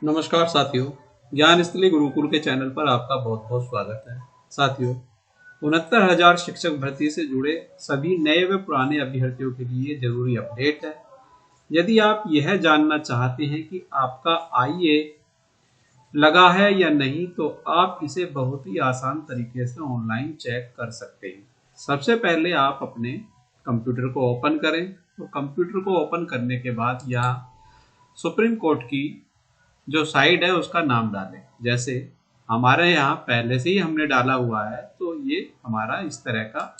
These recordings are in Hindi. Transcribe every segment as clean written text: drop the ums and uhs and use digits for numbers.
नमस्कार साथियों, ज्ञान स्थली गुरुकुल के चैनल पर आपका बहुत बहुत स्वागत है। साथियों, 69,000 शिक्षक भर्ती से जुड़े सभी नए व पुराने अभ्यर्थियों के लिए जरूरी अपडेट है। यदि आप यह जानना चाहते हैं कि आपका IA लगा है या नहीं, तो आप इसे बहुत ही आसान तरीके से ऑनलाइन चेक कर सकते हैं। सबसे पहले आप अपने कंप्यूटर को ओपन करें। तो कंप्यूटर को ओपन करने के बाद यहाँ सुप्रीम कोर्ट की जो साइट है उसका नाम डालें। जैसे हमारे यहाँ पहले से ही हमने डाला हुआ है, तो ये हमारा इस तरह का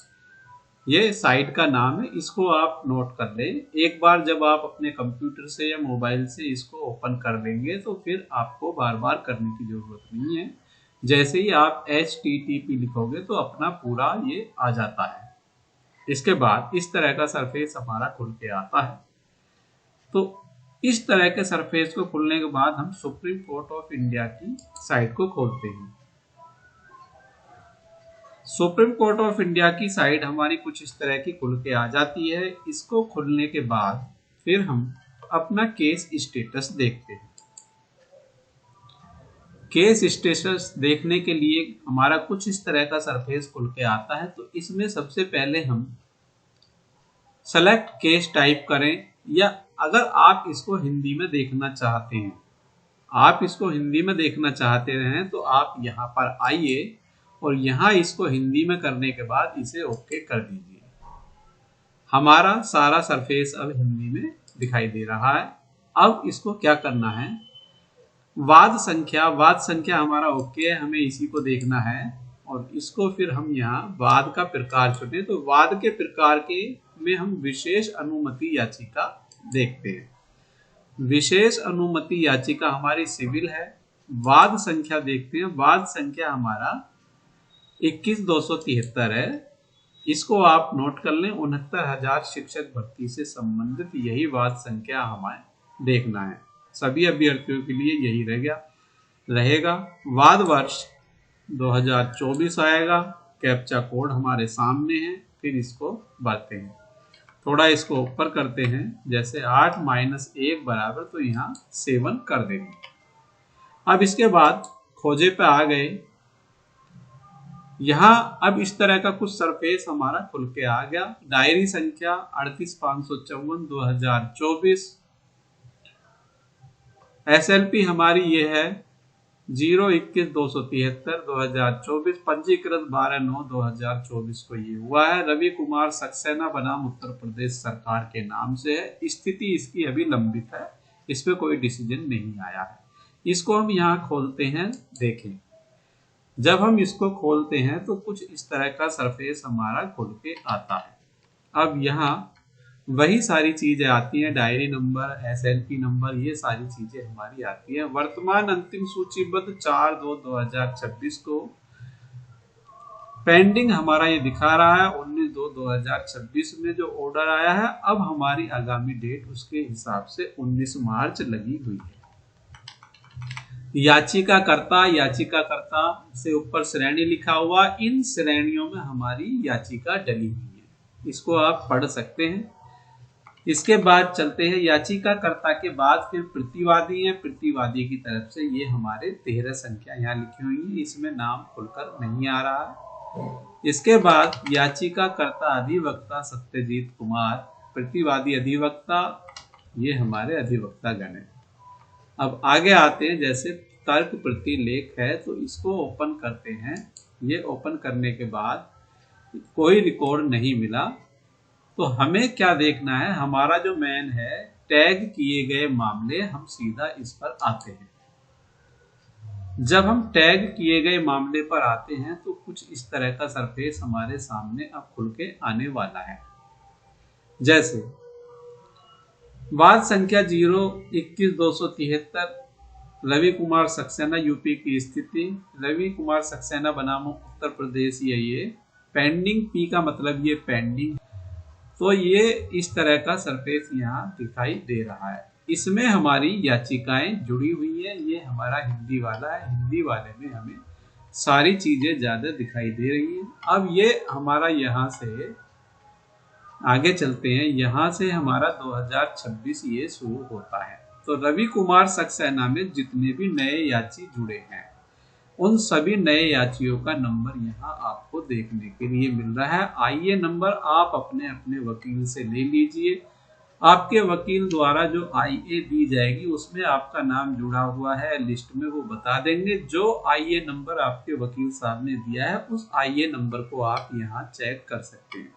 ये साइट का नाम है। इसको आप नोट कर लें। एक बार जब आप अपने कंप्यूटर से या मोबाइल से इसको ओपन कर लेंगे तो फिर आपको बार बार करने की जरूरत नहीं है। जैसे ही आप HTTP लिखोगे तो अपना पूरा ये आ जाता है। इसके बाद इस तरह का सरफेस हमारा खुल के आता है। तो इस तरह के सरफेस को खुलने के बाद हम सुप्रीम कोर्ट ऑफ इंडिया की साइट को खोलते हैं। सुप्रीम कोर्ट ऑफ इंडिया की साइट हमारी कुछ इस तरह की खुल के आ जाती है। इसको खुलने के बाद फिर हम अपना केस स्टेटस देखते हैं। केस स्टेटस देखने के लिए हमारा कुछ इस तरह का सरफेस खुल के आता है। तो इसमें सबसे पहले हम सेलेक्ट केस टाइप करें, या अगर आप इसको हिंदी में देखना चाहते हैं, तो आप यहाँ पर आइए और यहाँ इसको हिंदी में करने के बाद इसे ओके कर दीजिए। हमारा सारा सरफेस अब हिंदी में दिखाई दे रहा है। अब इसको क्या करना है, वाद संख्या हमारा ओके है, हमें इसी को देखना है। और इसको फिर हम यहाँ वाद का प्रकार चुने। तो वाद के प्रकार के में हम विशेष अनुमति याचिका देखते हैं। विशेष अनुमति याचिका हमारी सिविल है। वाद संख्या देखते हैं। वाद संख्या हमारा 21,273 है। इसको आप नोट कर लें। 69,000 शिक्षक भर्ती से संबंधित यही वाद संख्या हमें देखना है। सभी अभ्यर्थियों के लिए यही रहेगा। वाद वर्ष 2024 आएगा। कैप्चा कोड हमारे सामने है। फिर इसको भरते हैं। थोड़ा इसको ऊपर करते हैं। जैसे 8 - 1 बराबर, तो यहाँ 7 कर देंगे। अब इसके बाद खोजे पे आ गए। यहाँ अब इस तरह का कुछ सरफेस हमारा खुल के आ गया। डायरी संख्या 38,554 2024। SLP हमारी ये है 021,273 2024। पंजीकृत 12/9/2024 को ये हुआ है। रवि कुमार सक्सेना बनाम उत्तर प्रदेश सरकार के नाम से है। स्थिति इसकी अभी लंबित है, इस पे कोई डिसीजन नहीं आया है। इसको हम यहाँ खोलते हैं। देखें, जब हम इसको खोलते हैं तो कुछ इस तरह का सरफेस हमारा खुल के आता है। अब यहाँ वही सारी चीजें आती हैं। डायरी नंबर, SLP नंबर, ये सारी चीजें हमारी आती है। वर्तमान अंतिम सूचीबद्ध 4/2/2026 को पेंडिंग हमारा ये दिखा रहा है। 19/2/2026 में जो ऑर्डर आया है, अब हमारी आगामी डेट उसके हिसाब से 19 मार्च लगी हुई है। याचिकाकर्ता से ऊपर श्रेणी लिखा हुआ, इन श्रेणियों में हमारी याचिका डली हुई है। इसको आप पढ़ सकते हैं। इसके बाद चलते हैं याचिकाकर्ता के बाद फिर प्रतिवादी है। प्रतिवादी की तरफ से ये हमारे 13 संख्या यहाँ लिखी हुई है। इसमें नाम खुलकर नहीं आ रहा है। इसके बाद याचिकाकर्ता अधिवक्ता सत्यजीत कुमार, प्रतिवादी अधिवक्ता, ये हमारे अधिवक्ता गण है। अब आगे आते हैं। जैसे तर्क प्रतिलेख है, तो इसको ओपन करते हैं। ये ओपन करने के बाद कोई रिकॉर्ड नहीं मिला। तो हमें क्या देखना है, हमारा जो मैन है टैग किए गए मामले, हम सीधा इस पर आते हैं। जब हम टैग किए गए मामले पर आते हैं तो कुछ इस तरह का सरफेस हमारे सामने अब खुल के आने वाला है। जैसे वाद संख्या 021,273 रवि कुमार सक्सेना यूपी की स्थिति। रवि कुमार सक्सेना बनाम उत्तर प्रदेश, ये पेंडिंग, पी का मतलब ये पेंडिंग। तो ये इस तरह का सरफेस यहाँ दिखाई दे रहा है। इसमें हमारी याचिकाएं जुड़ी हुई है। ये हमारा हिंदी वाला है। हिंदी वाले में हमें सारी चीजें ज्यादा दिखाई दे रही है। अब ये हमारा यहाँ से आगे चलते हैं। यहाँ से हमारा 2026 ये शुरू होता है। तो रवि कुमार सक्सेना में जितने भी नए याची जुड़े हैं उन सभी नए याचियों का नंबर यहाँ आपको देखने के लिए मिल रहा है। आइए नंबर आप अपने अपने वकील से ले लीजिए। आपके वकील द्वारा जो आईए दी जाएगी उसमें आपका नाम जुड़ा हुआ है लिस्ट में, वो बता देंगे। जो आईए नंबर आपके वकील साहब ने दिया है उस आईए नंबर को आप यहाँ चेक कर सकते हैं।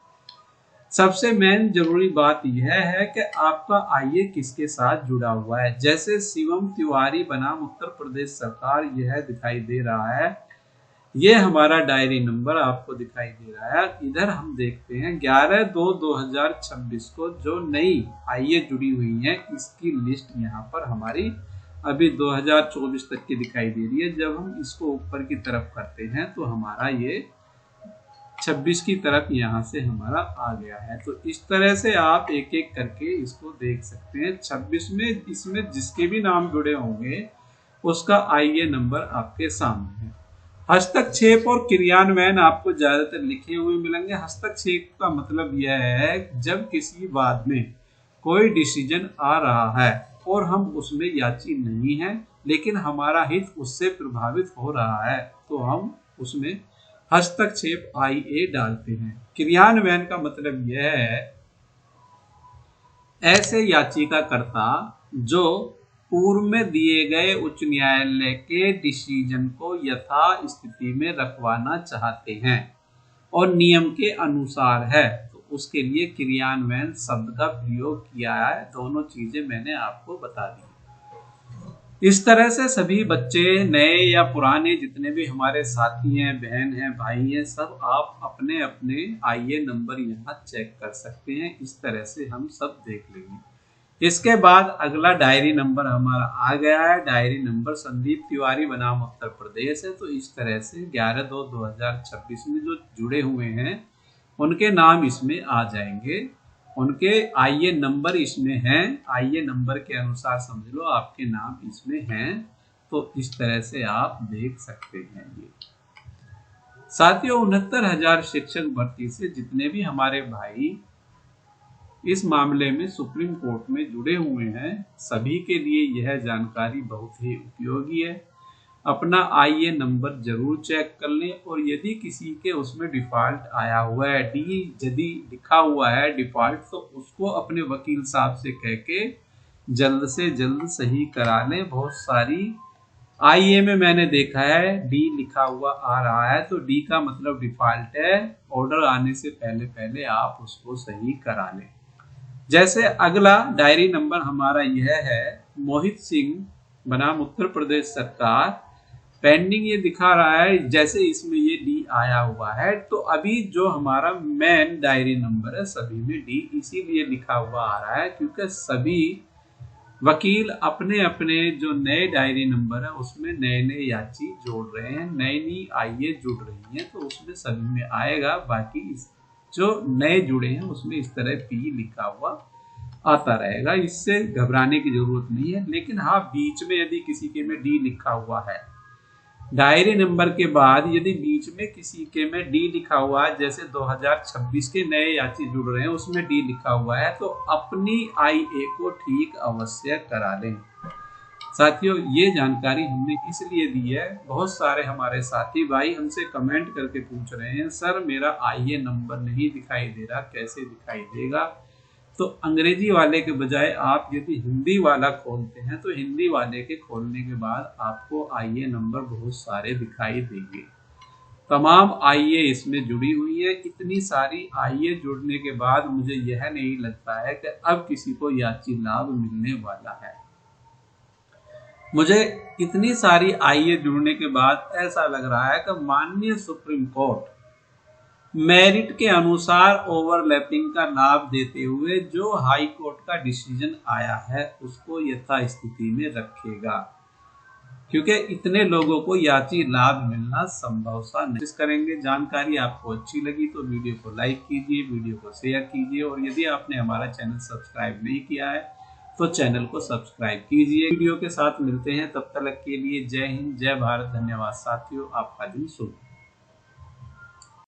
सबसे मेन जरूरी बात यह है कि आपका आईए किसके साथ जुड़ा हुआ है। जैसे शिवम तिवारी बनाम उत्तर प्रदेश सरकार यह दिखाई दे रहा है, ये हमारा डायरी नंबर आपको दिखाई दे रहा है। इधर हम देखते हैं 11/2/2026 को जो नई आईए जुड़ी हुई है इसकी लिस्ट यहाँ पर हमारी अभी 2024 तक की दिखाई दे रही है। जब हम इसको ऊपर की तरफ करते हैं तो हमारा ये 26 की तरफ यहाँ से हमारा आ गया है। तो इस तरह से आप एक एक करके इसको देख सकते हैं। 26 में इसमें जिसके भी नाम जुड़े होंगे उसका आईए नंबर आपके सामने है। हस्तक्षेप और क्रियान्वयन आपको ज्यादातर लिखे हुए मिलेंगे। हस्तक्षेप का मतलब यह है जब किसी बात में कोई डिसीजन आ रहा है और हम उसमें याची नहीं है लेकिन हमारा हित उससे प्रभावित हो रहा है तो हम उसमें हस्तक्षेप आईए डालते हैं। क्रियान्वयन का मतलब यह है ऐसे याचिकाकर्ता जो पूर्व में दिए गए उच्च न्यायालय के डिसीजन को यथा स्थिति में रखवाना चाहते हैं और नियम के अनुसार है तो उसके लिए क्रियान्वयन शब्द का प्रयोग किया है। दोनों चीजें मैंने आपको बता दी। इस तरह से सभी बच्चे नए या पुराने जितने भी हमारे साथी हैं, बहन हैं, भाई हैं, सब आप अपने अपने आईए नंबर यहाँ चेक कर सकते हैं। इस तरह से हम सब देख लेंगे। इसके बाद अगला डायरी नंबर हमारा आ गया है। डायरी नंबर संदीप तिवारी बनाम उत्तर प्रदेश है। तो इस तरह से 11/2/2026 में जो जुड़े हुए हैं उनके नाम इसमें आ जाएंगे। उनके आईए नंबर इसमें हैं। आईए नंबर के अनुसार समझ लो आपके नाम इसमें हैं। तो इस तरह से आप देख सकते हैं। ये साथियों 69,000 शिक्षक भर्ती से जितने भी हमारे भाई इस मामले में सुप्रीम कोर्ट में जुड़े हुए हैं सभी के लिए यह जानकारी बहुत ही उपयोगी है। अपना आईए नंबर जरूर चेक कर लें और यदि किसी के उसमें डिफॉल्ट आया हुआ है, डी यदि लिखा हुआ है डिफॉल्ट, तो उसको अपने वकील साहब से कह के जल्द से जल्द सही करा लें। बहुत सारी आईए में मैंने देखा है डी लिखा हुआ आ रहा है तो डी का मतलब डिफॉल्ट है। ऑर्डर आने से पहले पहले आप उसको सही करा लें। जैसे अगला डायरी नंबर हमारा यह है मोहित सिंह बनाम उत्तर प्रदेश सरकार, पेंडिंग ये दिखा रहा है जैसे इसमें ये डी आया हुआ है। तो अभी जो हमारा मेन डायरी नंबर है सभी में डी इसीलिए लिखा हुआ आ रहा है क्योंकि सभी वकील अपने अपने जो नए डायरी नंबर है उसमें नए नए याची जोड़ रहे हैं, नई नई आईए जुड़ रही हैं तो उसमें सभी में आएगा। बाकी जो नए जुड़े हैं उसमें इस तरह पी लिखा हुआ आता रहेगा। इससे घबराने की जरूरत नहीं है। लेकिन हाँ बीच में यदि किसी के में डी लिखा हुआ है डायरी नंबर के बाद यदि बीच में किसी के में डी लिखा हुआ है जैसे 2026 के नए याची जुड़ रहे हैं उसमें डी लिखा हुआ है तो अपनी आईए को ठीक अवश्य करा लें। साथियों ये जानकारी हमने इसलिए दी है, बहुत सारे हमारे साथी भाई हमसे कमेंट करके पूछ रहे हैं सर मेरा आईए नंबर नहीं दिखाई दे रहा, कैसे दिखाई देगा। तो अंग्रेजी वाले के बजाय आप यदि हिंदी वाला खोलते हैं तो हिंदी वाले के खोलने के बाद आपको आईए नंबर बहुत सारे दिखाई देंगे। तमाम आईए इसमें जुड़ी हुई है। इतनी सारी आईए जुड़ने के बाद मुझे यह नहीं लगता है कि अब किसी को याची लाभ मिलने वाला है। मुझे इतनी सारी आईए जुड़ने के बाद ऐसा लग रहा है कि माननीय सुप्रीम कोर्ट मेरिट के अनुसार ओवरलैपिंग का लाभ देते हुए जो हाई कोर्ट का डिसीजन आया है उसको यथास्थिति में रखेगा क्योंकि इतने लोगों को याची लाभ मिलना संभव सा नहीं करेंगे। जानकारी आपको अच्छी लगी तो वीडियो को लाइक कीजिए, वीडियो को शेयर कीजिए और यदि आपने हमारा चैनल सब्सक्राइब नहीं किया है तो चैनल को सब्सक्राइब कीजिए। वीडियो के साथ मिलते हैं, तब तक के लिए जय हिंद, जय भारत, धन्यवाद साथियों, आपका दिन शुभ।